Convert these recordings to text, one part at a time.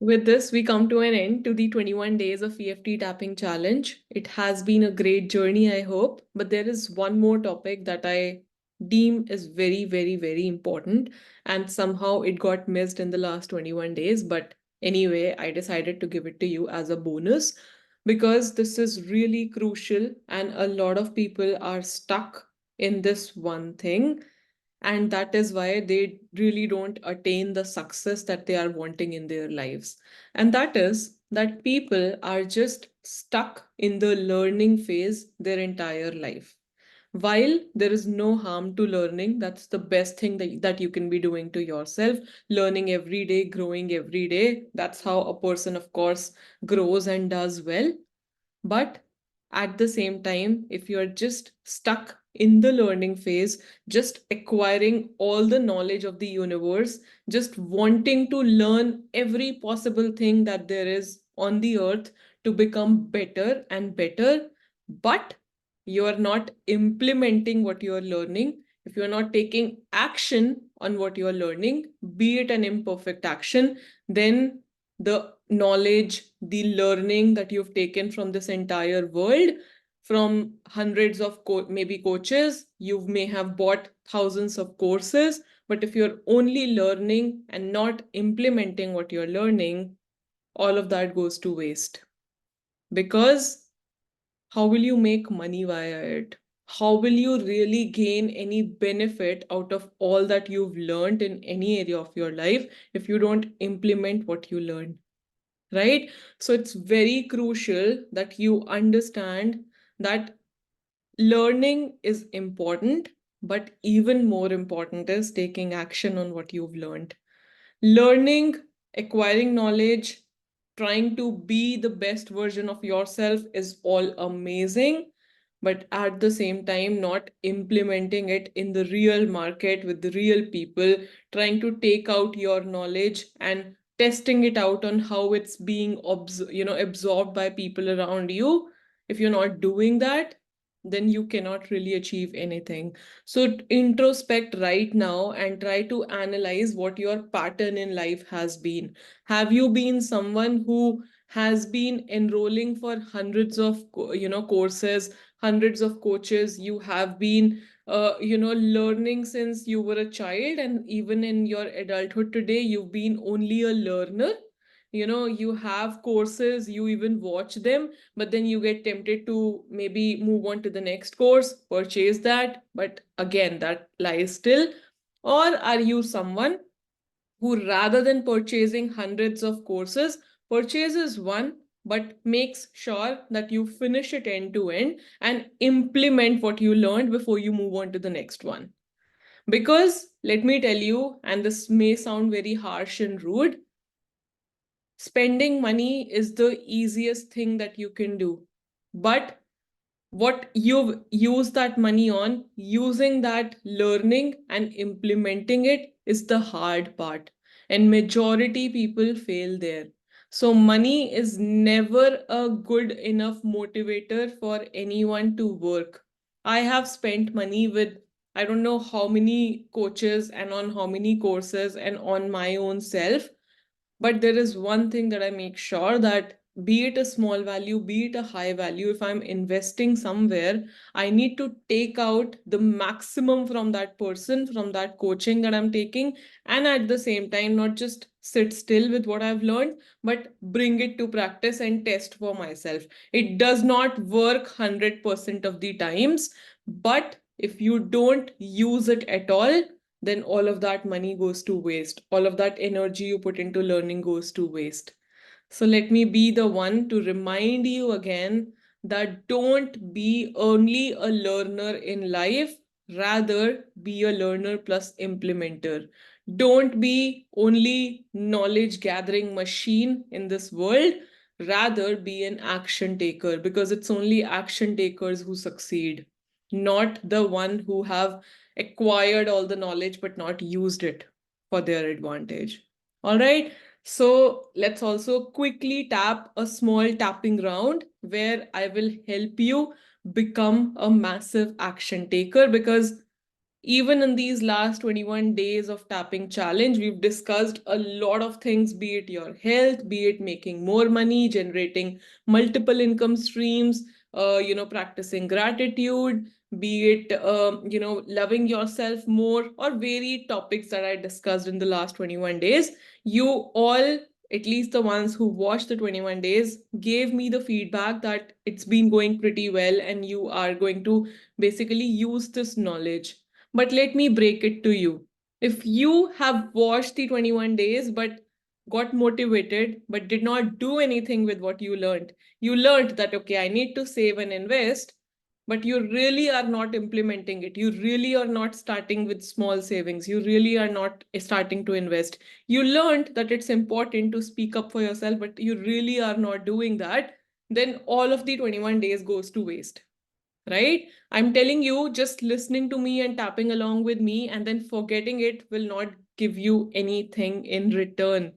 With this, we come to an end to the 21 days of EFT tapping challenge. It has been a great journey, I hope. But there is one more topic that I deem is very, very, very important. And somehow it got missed in the last 21 days. But anyway, I decided to give it to you as a bonus because this is really crucial. And a lot of people are stuck in this one thing, and that is why they really don't attain the success that they are wanting in their lives. And that is that people are just stuck in the learning phase their entire life. While there is no harm to learning, that's the best thing that you can be doing to yourself. Learning every day, growing every day, that's how a person, of course, grows and does well. But at the same time, if you're just stuck in the learning phase, just acquiring all the knowledge of the universe, just wanting to learn every possible thing that there is on the earth to become better and better, but you're not implementing what you're learning, if you're not taking action on what you're learning, be it an imperfect action, then the knowledge, the learning that you've taken from this entire world, from hundreds of maybe coaches, you may have bought thousands of courses, but if you're only learning and not implementing what you're learning, all of that goes to waste. Because how will you make money via it? How will you really gain any benefit out of all that you've learned in any area of your life if you don't implement what you learned? Right? So it's very crucial that you understand that learning is important, but even more important is taking action on what you've learned. Learning, acquiring knowledge, trying to be the best version of yourself is all amazing, but at the same time, not implementing it in the real market with the real people, trying to take out your knowledge and testing it out on how it's being absorbed by people around you. If you're not doing that, then you cannot really achieve anything. So introspect right now and try to analyze what your pattern in life has been. Have you been someone who has been enrolling for hundreds of courses, hundreds of coaches? You have been learning since you were a child, and even in your adulthood today, you've been only a learner. You have courses, you even watch them, but then you get tempted to maybe move on to the next course, purchase that, but again, that lies still. Or are you someone who, rather than purchasing hundreds of courses, purchases one but makes sure that you finish it end to end and implement what you learned before you move on to the next one? Because let me tell you, and this may sound very harsh and rude, spending money is the easiest thing that you can do. But what you've used that money on, using that learning and implementing it is the hard part. And majority people fail there. So money is never a good enough motivator for anyone to work. I have spent money with I don't know how many coaches and on how many courses and on my own self. But there is one thing that I make sure that, be it a small value, be it a high value, if I'm investing somewhere, I need to take out the maximum from that person, from that coaching that I'm taking, and at the same time, not just sit still with what I've learned, but bring it to practice and test for myself. It does not work 100% of the times, but if you don't use it at all, then all of that money goes to waste. All of that energy you put into learning goes to waste. So let me be the one to remind you again that don't be only a learner in life, rather be a learner plus implementer. Don't be only knowledge gathering machine in this world, rather be an action taker, because it's only action takers who succeed, not the one who have acquired all the knowledge but not used it for their advantage. All right. So let's also quickly tap a small tapping round where I will help you become a massive action taker, because Even in these last 21 days of tapping challenge, we've discussed a lot of things, be it your health, be it making more money, generating multiple income streams, practicing gratitude, be it, loving yourself more, or varied topics that I discussed in the last 21 days. You all, at least the ones who watched the 21 days, gave me the feedback that it's been going pretty well and you are going to basically use this knowledge. But let me break it to you. If you have watched the 21 days but got motivated but did not do anything with what you learned that, okay, I need to save and invest, but you really are not implementing it. You really are not starting with small savings. You really are not starting to invest. You learned that it's important to speak up for yourself, but you really are not doing that. Then all of the 21 days goes to waste, right? I'm telling you, just listening to me and tapping along with me and then forgetting it will not give you anything in return.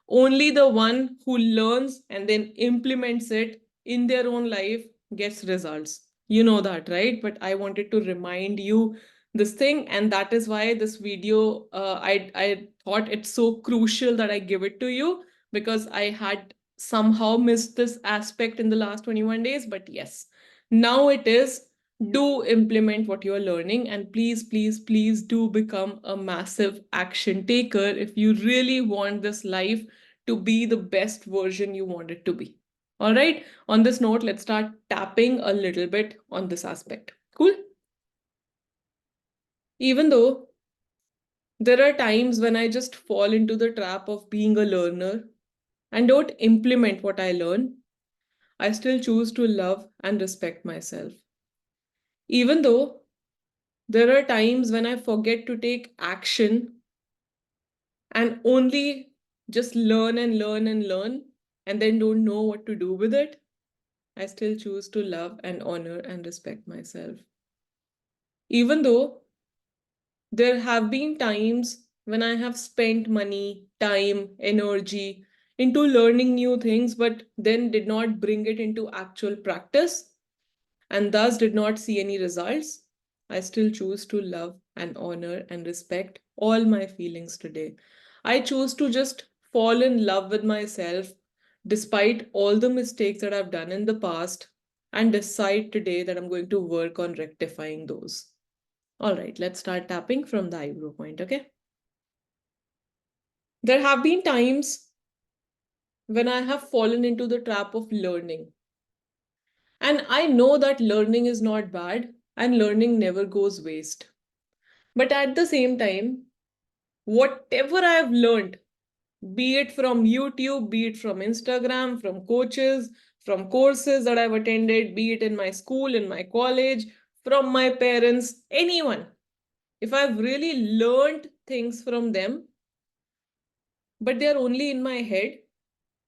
Only the one who learns and then implements it in their own life gets results. You know that, right? But I wanted to remind you this thing, and that is why this video, I thought it's so crucial that I give it to you, because I had somehow missed this aspect in the last 21 days. But yes, now it is, do implement what you're learning, and please, please, please do become a massive action taker if you really want this life to be the best version you want it to be. All right. On this note, let's start tapping a little bit on this aspect. Cool. Even though there are times when I just fall into the trap of being a learner and don't implement what I learn, I still choose to love and respect myself. Even though there are times when I forget to take action and only just learn and learn and learn and then don't know what to do with it, I still choose to love and honor and respect myself. Even though there have been times when I have spent money, time, energy into learning new things, but then did not bring it into actual practice and thus did not see any results, I still choose to love and honor and respect all my feelings today. I choose to just fall in love with myself despite all the mistakes that I've done in the past and decide today that I'm going to work on rectifying those. All right, let's start tapping from the eyebrow point, okay? There have been times when I have fallen into the trap of learning. And I know that learning is not bad and learning never goes waste. But at the same time, whatever I have learned, be it from YouTube, be it from Instagram, from coaches, from courses that I've attended, be it in my school, in my college, from my parents, anyone, if I've really learned things from them, but they're only in my head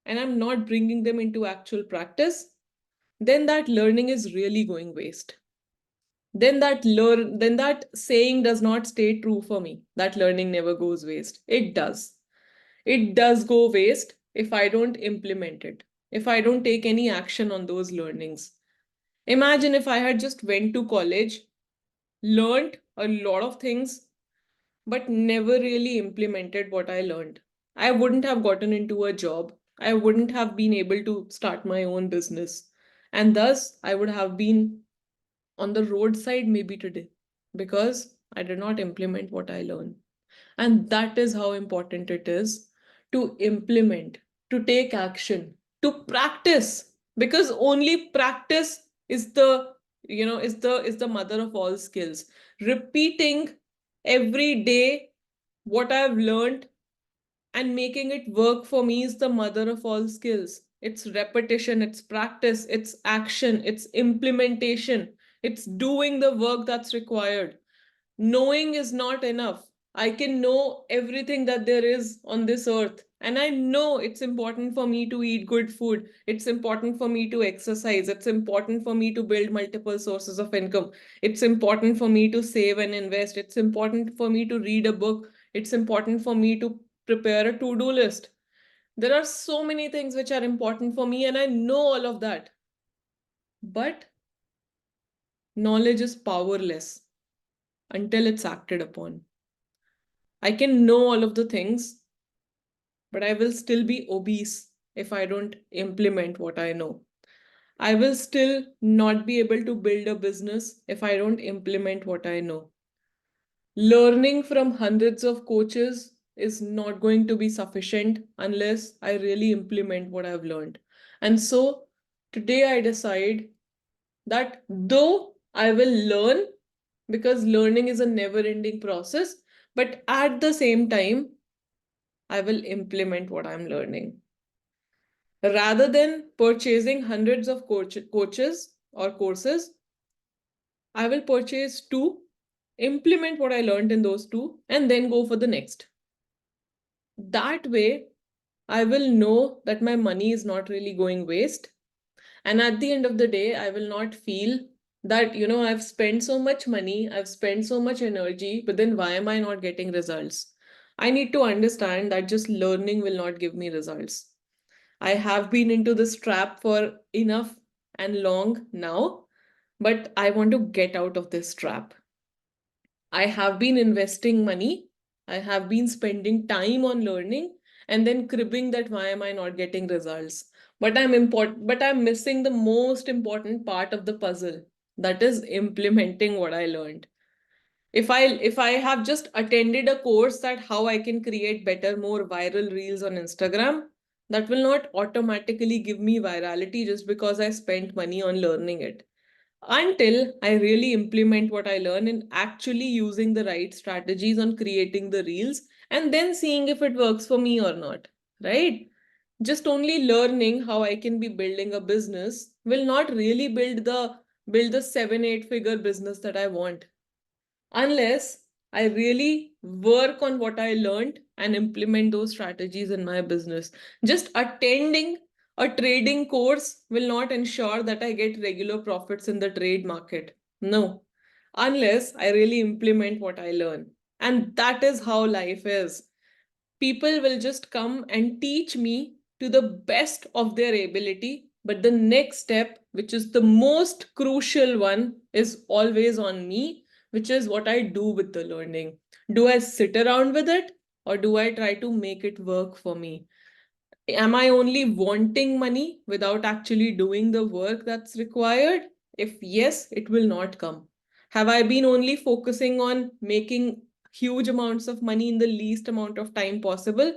and I'm not bringing them into actual practice, then that learning is really going waste. Then that saying does not stay true for me, that learning never goes waste. It does go waste if I don't implement it, if I don't take any action on those learnings. Imagine if I had just went to college, learned a lot of things, but never really implemented what I learned. I wouldn't have gotten into a job. I wouldn't have been able to start my own business. And thus, I would have been on the roadside maybe today because I did not implement what I learned. And that is how important it is to implement, to take action, to practice, because only practice is the mother of all skills. Repeating every day what I've learned and making it work for me is the mother of all skills. It's repetition, it's practice, it's action, it's implementation, it's doing the work that's required. Knowing is not enough. I can know everything that there is on this earth. And I know it's important for me to eat good food. It's important for me to exercise. It's important for me to build multiple sources of income. It's important for me to save and invest. It's important for me to read a book. It's important for me to prepare a to do list. There are so many things which are important for me, and I know all of that. But knowledge is powerless. until it's acted upon. I can know all of the things, but I will still be obese if I don't implement what I know. I will still not be able to build a business if I don't implement what I know. Learning from hundreds of coaches is not going to be sufficient unless I really implement what I've learned. And so today I decide that though I will learn, because learning is a never ending process, but at the same time, I will implement what I'm learning. Rather than purchasing hundreds of coaches or courses, I will purchase two, implement what I learned in those two, and then go for the next. That way, I will know that my money is not really going waste. And at the end of the day, I will not feel that, I've spent so much money, I've spent so much energy, but then why am I not getting results? I need to understand that just learning will not give me results. I have been into this trap for enough and long now, but I want to get out of this trap. I have been investing money, I have been spending time on learning, and then cribbing that why am I not getting results? But I'm missing the most important part of the puzzle. That is implementing what I learned. If I have just attended a course that how I can create better, more viral reels on Instagram, that will not automatically give me virality just because I spent money on learning it, until I really implement what I learn in actually using the right strategies on creating the reels and then seeing if it works for me or not, right? Just only learning how I can be building a business will not really build the 7-8 figure business that I want, unless I really work on what I learned and implement those strategies in my business. Just attending a trading course will not ensure that I get regular profits in the trade market. No, unless I really implement what I learn. And that is how life is. People will just come and teach me to the best of their ability. But the next step, which is the most crucial one, is always on me, which is what I do with the learning. Do I sit around with it, or do I try to make it work for me? Am I only wanting money without actually doing the work that's required? If yes, it will not come. Have I been only focusing on making huge amounts of money in the least amount of time possible,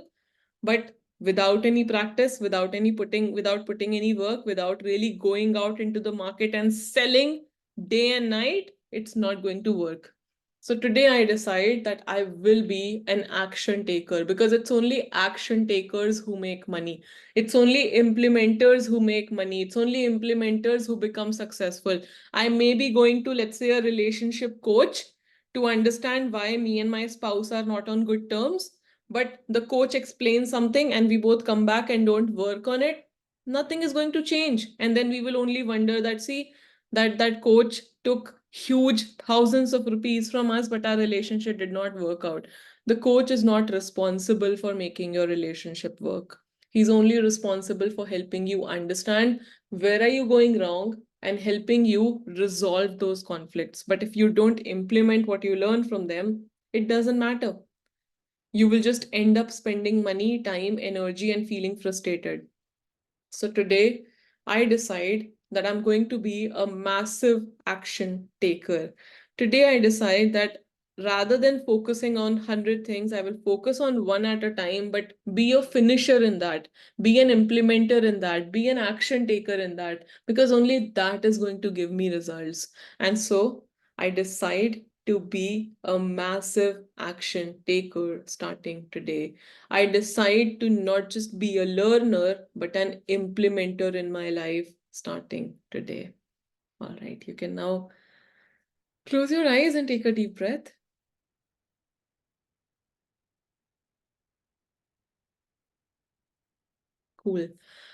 but without any practice, without putting any work, without really going out into the market and selling day and night, it's not going to work. So today I decide that I will be an action taker, because it's only action takers who make money. It's only implementers who make money. It's only implementers who become successful. I may be going to, let's say, a relationship coach to understand why me and my spouse are not on good terms, but the coach explains something and we both come back and don't work on it, nothing is going to change. And then we will only wonder that, see, that coach took huge thousands of rupees from us, but our relationship did not work out. The coach is not responsible for making your relationship work. He's only responsible for helping you understand where are you going wrong and helping you resolve those conflicts. But if you don't implement what you learn from them, it doesn't matter. You will just end up spending money, time, energy, and feeling frustrated. So today, I decide that I'm going to be a massive action taker. Today, I decide that rather than focusing on 100 things, I will focus on one at a time, but be a finisher in that, be an implementer in that, be an action taker in that, because only that is going to give me results. And so I decide to be a massive action taker starting today. I decide to not just be a learner, but an implementer in my life starting today. All right, you can now close your eyes and take a deep breath. Cool.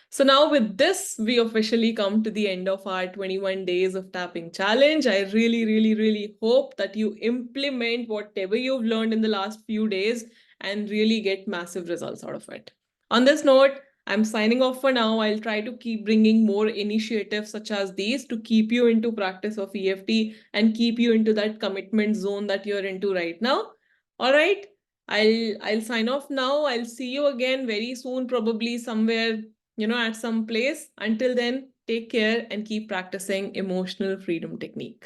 So now with this, we officially come to the end of our 21 days of tapping challenge. I really, really, really hope that you implement whatever you've learned in the last few days and really get massive results out of it. On this note, I'm signing off for now. I'll try to keep bringing more initiatives such as these to keep you into practice of EFT and keep you into that commitment zone that you're into right now. All right. I'll sign off now. I'll see you again very soon, probably somewhere, at some place. Until then, take care and keep practicing emotional freedom technique.